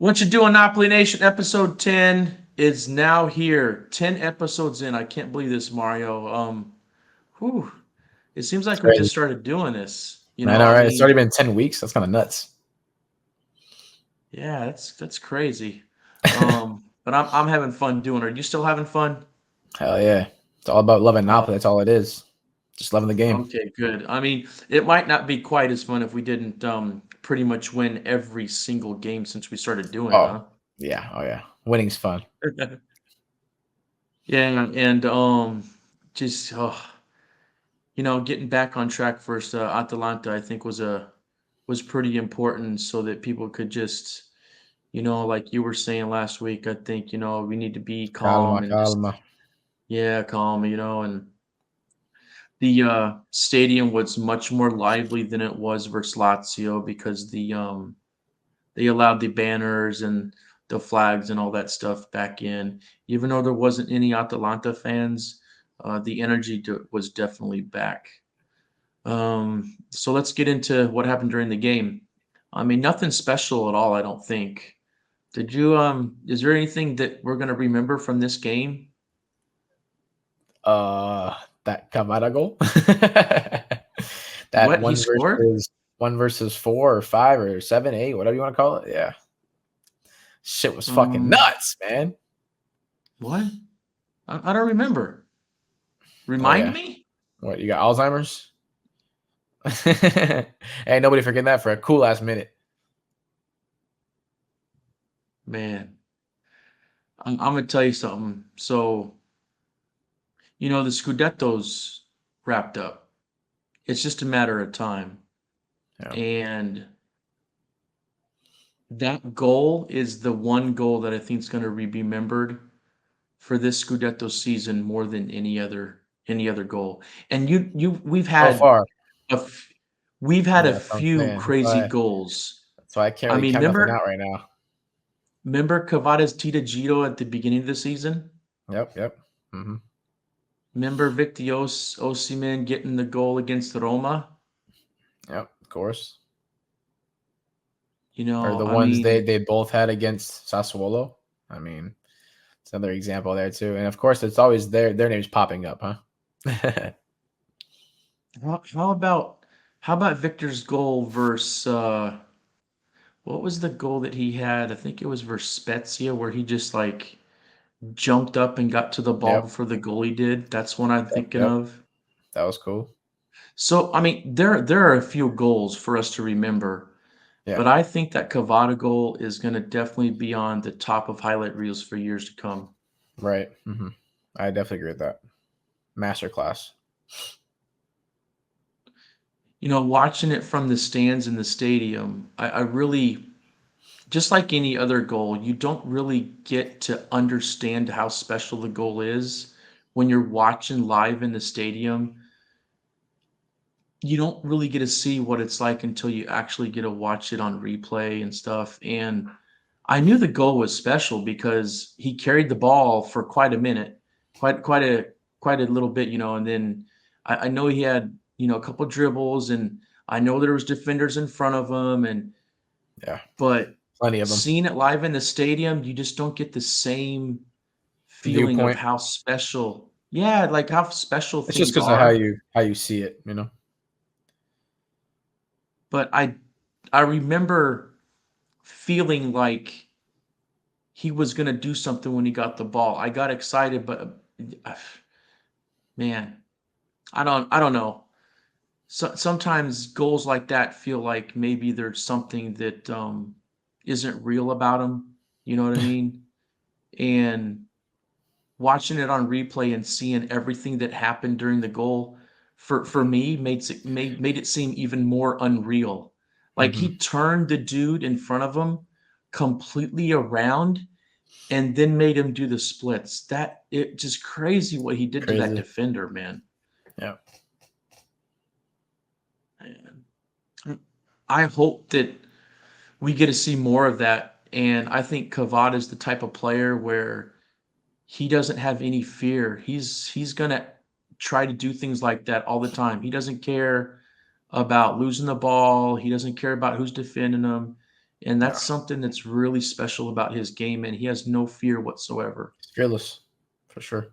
What you doing, Napoli Nation? Episode 10 is now here. 10 episodes in. I can't believe this, Mario. Whew. It seems It's like we crazy. just started doing this. I know, right? It's already been 10 weeks. That's kind of nuts. Yeah, that's crazy. But I'm having fun doing it. Are you still having fun? Hell yeah. It's all about loving Oh, Napoli. That's all it is. Just loving the game. okay, good. It might not be quite as fun if we didn't pretty much win every single game since we started doing it, Oh, huh? yeah. Oh, yeah. Winning's fun. Yeah, and just getting back on track versus Atalanta, I think was pretty important so that people could just, like you were saying last week. I think we need to be calm Calma, and just calma. calm, and the stadium was much more lively than it was versus Lazio because they allowed the banners and the flags and all that stuff back in. Even though there wasn't any Atalanta fans, the energy was definitely back. So let's get into what happened during the game. Nothing special at all, I don't think. Is there anything that we're gonna remember from this game? Uh, that Kvara goal. That What he scored? one versus 4 or 5 or 7, 8, whatever you want to call it. Yeah. Shit was fucking Um, nuts, man. what? I don't remember. Oh, Remind yeah. me? What, you got Alzheimer's? Ain't nobody forgetting that for a cool ass minute. Man, I'm gonna tell you something. So, the Scudetto's wrapped up. It's just a matter of time. Yeah. And that goal is the one goal that I think is going to be remembered for this Scudetto season more than any other goal. And we've So had far. a f- we've had Yeah, a that's what I'm few saying. crazy goals. That's why I can't I really mean, count nothing remember out right now. remember Cavada's Tita Gito at the beginning of the season? Yep, yep. Hmm. Remember Victor Osimhen getting the goal against Roma? Yep, of course. You Or know, the I ones mean, they both had against Sassuolo. I mean, it's another example there too. And of course, it's always their names popping up, huh? how about Victor's goal versus what was the goal that he had? I think it was versus Spezia where he just like jumped up and got to the ball Yep, before the goalie did. That's one I'm yep, thinking yep. of. That was cool. So, there are a few goals for us to remember, Yeah, but I think that Cavada goal is going to definitely be on the top of highlight reels for years to come. right. I definitely agree with that. Masterclass. Watching it from the stands in the stadium, I really, just like any other goal, you don't really get to understand how special the goal is when you're watching live in the stadium. You don't really get to see what it's like until you actually get to watch it on replay and stuff. And I knew the goal was special because he carried the ball for quite a minute, quite a little bit, and then I know he had a couple dribbles, and I know there was defenders in front of him, Yeah, but plenty of them. seeing it live in the stadium, you just don't get the same feeling of Viewpoint. how special, yeah, like how special It's just things because of are. how you see it. But I remember feeling like he was gonna do something when he got the ball. I got excited, but uh, man, I don't know. Sometimes goals like that feel like maybe there's something that isn't real about them. You know what I mean? And watching it on replay and seeing everything that happened during the goal for me made it seem even more unreal. Like Hmm. he turned the dude in front of him completely around and then made him do the splits. That it just crazy what he did to that Crazy. defender, man. Yeah. I hope that we get to see more of that. And I think Cavada is the type of player where he doesn't have any fear. He's gonna try to do things like that all the time. He doesn't care about losing the ball. He doesn't care about who's defending him. And Yeah, that's something that's really special about his game, and he has no fear whatsoever. he's fearless for sure.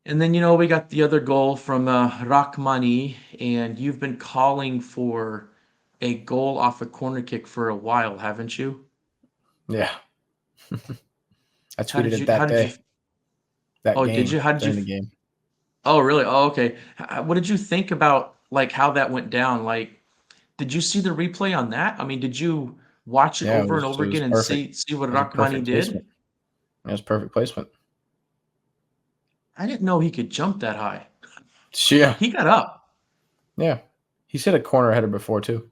And then, we got the other goal from Rachmani, and you've been calling for a goal off a corner kick for a while, haven't you? Yeah, I How tweeted did it you, how that did you, day, that oh, did game you, how did you, during the game. oh, really? Oh, okay. What did you think about like how that went down? Like, did you see the replay on that? I mean, did you watch it Yeah, over and over it was again and perfect. see what It was a Rachmani perfect did? placement. It was perfect placement. I didn't know he could jump that high. Yeah, He got up. yeah. He's hit a corner header before too.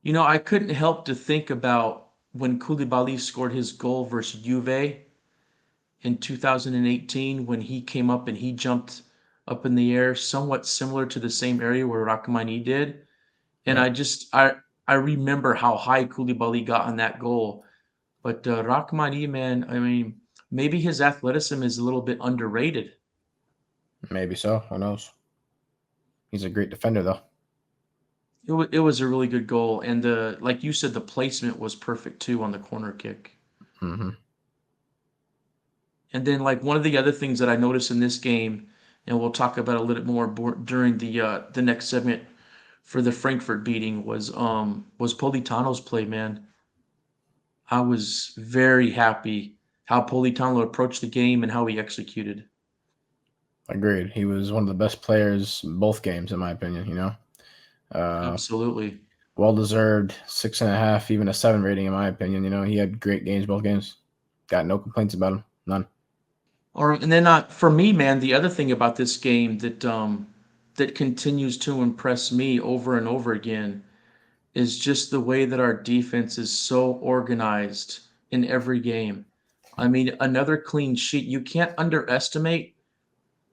I couldn't help to think about when Koulibaly scored his goal versus Juve in 2018 when he came up and he jumped up in the air, somewhat similar to the same area where Rachmani did. And Yeah, I remember how high Koulibaly got on that goal. But Rachmani, man, I mean, maybe his athleticism is a little bit underrated. maybe so. Who knows? He's a great defender though. It was a really good goal, and like you said, the placement was perfect too on the corner kick. Hmm. And then like one of the other things that I noticed in this game, and we'll talk about a little bit more during the next segment for the Frankfurt beating was Politano's play, man. I was very happy how Politano approached the game and how he executed. Agreed. He was one of the best players in both games, in my opinion. Uh, Absolutely. well deserved 6.5, even a 7 rating, in my opinion. He had great games both games. Got no complaints about him. None. And then for me, man, the other thing about this game that continues to impress me over and over again is just the way that our defense is so organized in every game. I mean, another clean sheet. You can't underestimate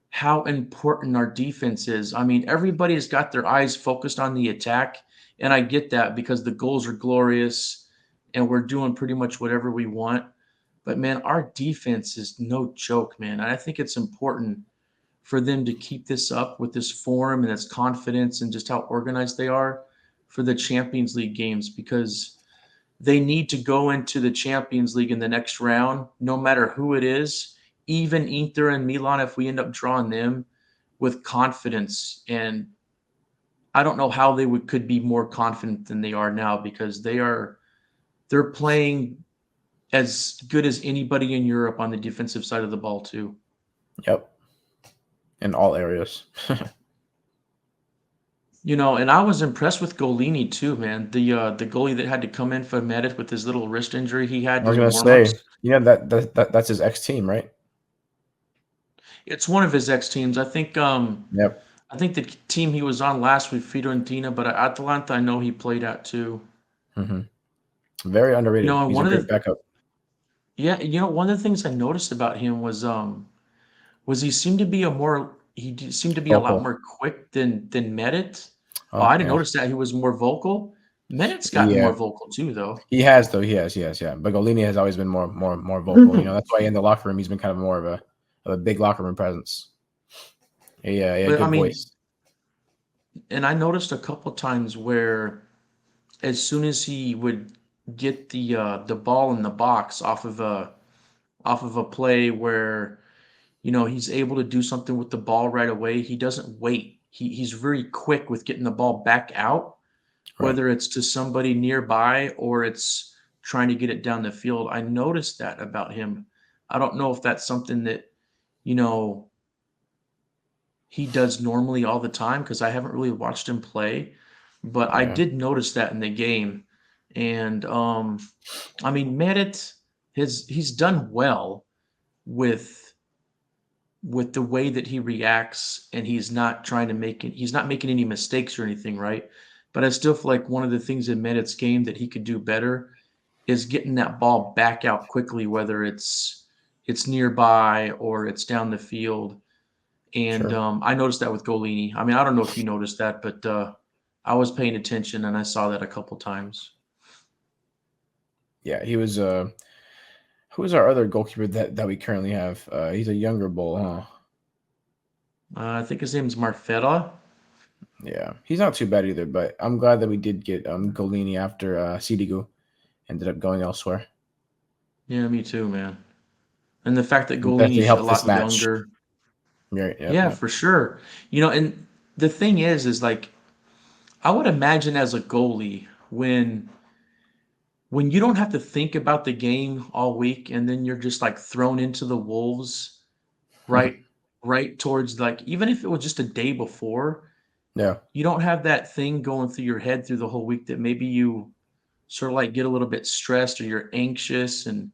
how important our defense is. I mean, everybody's got their eyes focused on the attack, and I get that because the goals are glorious and we're doing pretty much whatever we want. But man, our defense is no joke, man. And I think it's important for them to keep this up with this form and this confidence and just how organized they are for the Champions League games because they need to go into the Champions League in the next round, no matter who it is, even Inter and Milan, if we end up drawing them with confidence. And I don't know how they could be more confident than they are now because they're playing as good as anybody in Europe on the defensive side of the ball too. Yep. In all areas. And I was impressed with Golini too, man. The goalie that had to come in for Medic with his little wrist injury he had I was during gonna say, warmups. that's his ex team, right? It's one of his ex teams. Yep. I think the team he was on last week, Fiorentina, but at Atalanta, I know he played at too. Hmm. Very underrated. And He's a one of great the backup. yeah, one of the things I noticed about him was he seemed to be a lot Vocal. more quick than Medit. Oh, Oh I didn't yeah. notice that he was more vocal. Medit's gotten Yeah. more vocal too, though. He has though. He has. Yeah. But Golini has always been more vocal. That's why in the locker room he's been kind of more of a big locker room presence. He had But I good mean, voice. and I noticed a couple times where as soon as he would get the ball in the box off of a play where he's able to do something with the ball right away. He doesn't wait. He's very quick with getting the ball back out, Right. whether it's to somebody nearby or it's trying to get it down the field. I noticed that about him. I don't know if that's something that, you know, he does normally all the time because I haven't really watched him play, but I Yeah. did notice that in the game. And I mean, Merritt he's done well with the way that he reacts and he's not making any mistakes or anything, right? But I still feel like one of the things in Medic's game that he could do better is getting that ball back out quickly, whether it's nearby or it's down the field. And Sure. I noticed that with Golini. I mean, I don't know if you noticed that, but I was paying attention and I saw that a couple times. Yeah. He was. Who is our other goalkeeper that we currently have? He's a younger bull, huh? I think his name's Marfetta. Yeah, he's not too bad either. But I'm glad that we did get Golini after Sidigu ended up going elsewhere. Yeah, me too, man. And the fact that It definitely Golini's a helped this lot match. younger. Right. Yep. Yeah, Yep. for sure. And the thing is like I would imagine as a goalie when you don't have to think about the game all week and then you're just like thrown into the wolves right right towards like even if it was just a day before, Yeah. you don't have that thing going through your head through the whole week that maybe you sort of like get a little bit stressed or you're anxious and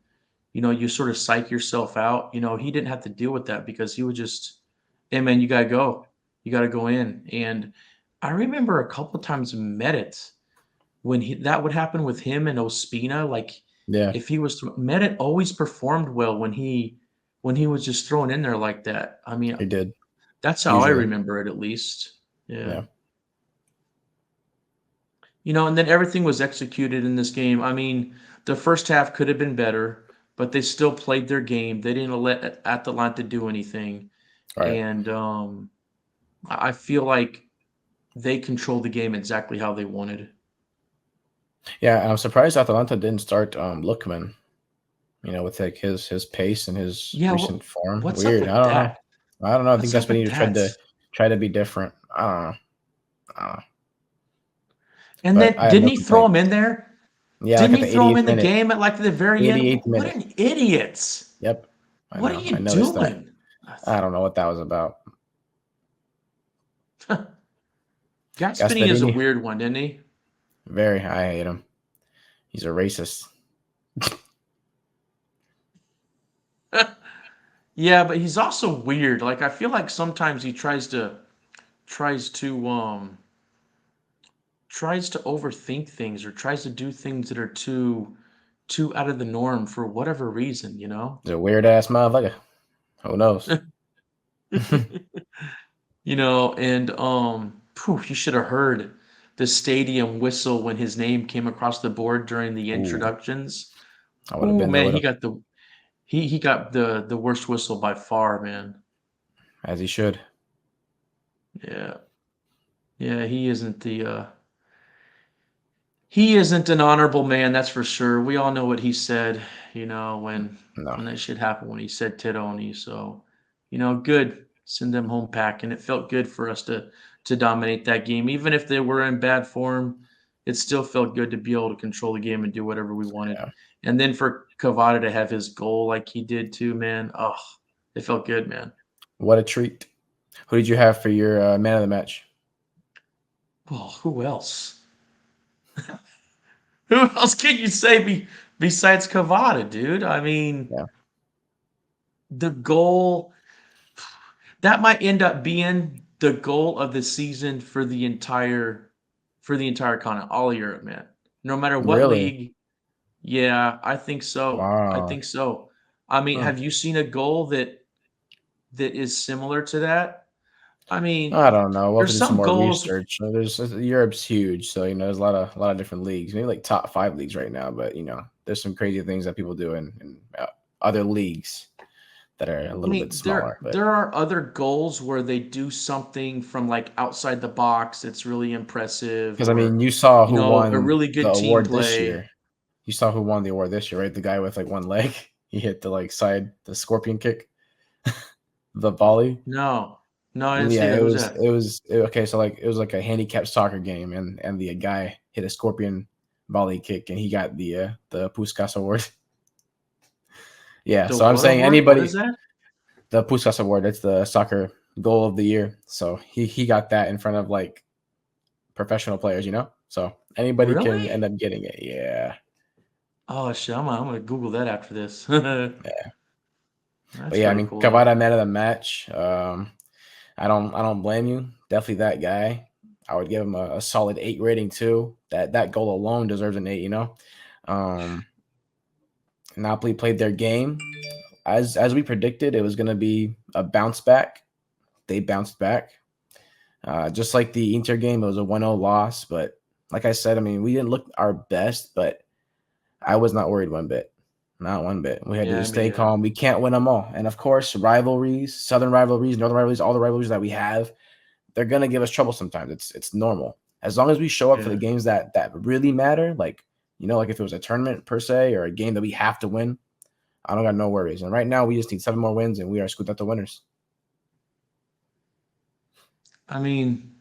you sort of psych yourself out. He didn't have to deal with that because he would just, hey man, you gotta go. You gotta go in. And I remember a couple times Medit when that would happen with him and Ospina, like Yeah. if he was Medit always performed well when he was just thrown in there like that. I mean, He did that's how I usually. remember it at least. Yeah. Yeah. And then everything was executed in this game. I mean, the first half could have been better, but they still played their game. They didn't let Atalanta do anything. All right. And I feel like they controlled the game exactly how they wanted. Yeah, and I'm surprised Atalanta didn't start Lookman. With like his pace and his Yeah, recent form. what's up Weird. I with don't know. that? I don't know. I think What's up with Gasperini that? tried to be different. I don't know. I don't know. And But then I have didn't no he throw him complaints. in there? Yeah, like Didn't at he the throw him 88th in the minute. game at like the very end? 88th What minute. an idiot! Yep. I What are know. I you noticed that. doing? I don't know what that was about. Gaspini is a Gasperini, weird one, isn't he? very. I hate him. He's a racist. Yeah, but he's also weird. Like I feel like sometimes he tries to overthink things or tries to do things that are too out of the norm for whatever reason. He's a weird ass motherfucker. Who knows? And you should have heard the stadium whistle when his name came across the board during the Ooh, introductions. I would have Oh been there man, with he him, got the worst whistle by far, man. as he should. Yeah. Yeah, he isn't an honorable man, that's for sure. We all know what he said, No, when that shit happened when he said Tironi. So, good. Send them home packing. It felt good for us to dominate that game. Even if they were in bad form, it still felt good to be able to control the game and do whatever we wanted. yeah. And then for Kvara to have his goal like he did too, man. Oh, it felt good, man. What a treat. Who did you have for your man of the match? Well, who else? Who else can you say besides Kvara, dude? I mean, Yeah, the goal that might end up being the goal of the season for the entire continent, all of Europe, man. No matter what really? league. Yeah, I think so. I Wow. think so. I mean, Huh. have you seen a goal that is similar to that? I mean, I don't know. We'll have to there's do some some more goals. research. Europe's huge, so there's a lot of different leagues. Maybe like top 5 leagues right now, but there's some crazy things that people do in other leagues that are a I little bit mean, there smaller. But there are other goals where they do something from like outside the box that's really impressive, because I or mean, you saw who a won really the good team award this play. year. You saw who won the award this year, right? The guy with like one leg. He hit the the scorpion kick, the volley. No, no, I didn't see Yeah, that. Who's that? okay. So like it was like a handicapped soccer game, and the guy hit a scorpion volley kick, and he got the Puskas award. Yeah, The so I'm what saying award? What is anybody that? the Puskas award. That's the soccer goal of the year. So he got that in front of like professional players. So anybody can Really? end up getting it. Yeah, Oh shit! I'm gonna Google that after this. yeah. But That's yeah, I really mean cool though. Kavada man of the match. I don't blame you. Definitely that guy. I would give him a solid 8 rating too. That goal alone deserves an 8. Um, Napoli played their game as we predicted. It was going to be a bounce back. They bounced back. Just like the Inter game, it was a 1-0 loss. But like I said, I mean, we didn't look our best, but I was not worried one bit. Not one bit. We had to Yeah, just stay yeah. calm. We can't win them all. And of course, rivalries, southern rivalries, northern rivalries, all the rivalries that we have, they're gonna give us trouble sometimes. It's normal. As long as we show up for the Yeah. games that really matter, like like if it was a tournament per se or a game that we have to win, I don't got no worries. And right now we just need 7 more wins and we are Scudetto winners. I mean,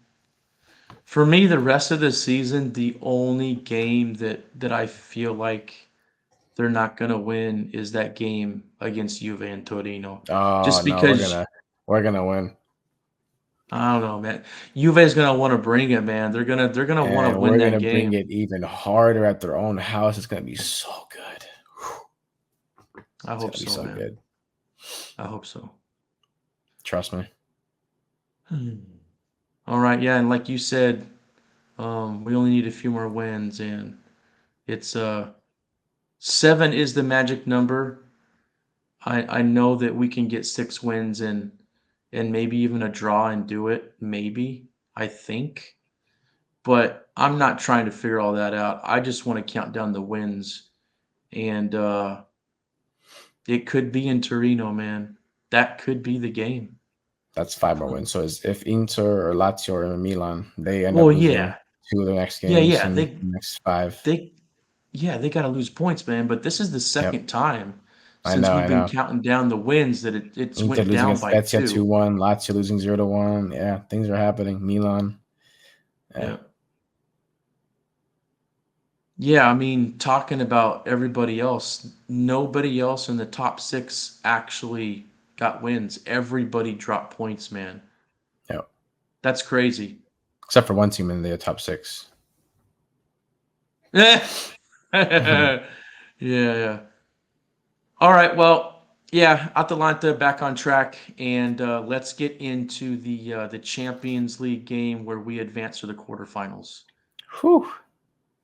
for me, the rest of the season, the only game that I feel like they're not gonna win is that game against Juve and Torino. Oh Just no, because we're gonna win. I don't know, man. Juve's gonna want to bring it, man. They're gonna want to And win we're that gonna bring game. it even harder at their own house. It's gonna be so good. I It's hope gonna be so, so man. good. I hope so. Trust me. Hmm. All right, yeah, and like you said, we only need a few more wins, and it's 7 is the magic number. I know that we can get 6 wins and maybe even a draw and do it. Maybe I think, but I'm not trying to figure all that out. I just want to count down the wins, and it could be in Torino, man. That could be the game. That's 5 more wins. So if Inter or Lazio or Milan, they end up Well, losing yeah, 2 of their next yeah, games yeah. and the next 5. They Yeah, they gotta lose points, man, but this is the Yep. second time I since know, we've I been know. counting down the wins that it's Inter went losing down against by Spezia 2. 2-1, Lazio losing 0-1. Yeah, things are happening. Milan. Yeah. Yeah. Yeah, I mean, talking about everybody else, nobody else in the top 6 actually got wins. Everybody dropped points, man. Yep. That's crazy. Except for one team in the top 6. Yeah, yeah. All right, well, yeah, Atalanta back on track, and let's get into the Champions League game where we advance to the quarterfinals. Whew.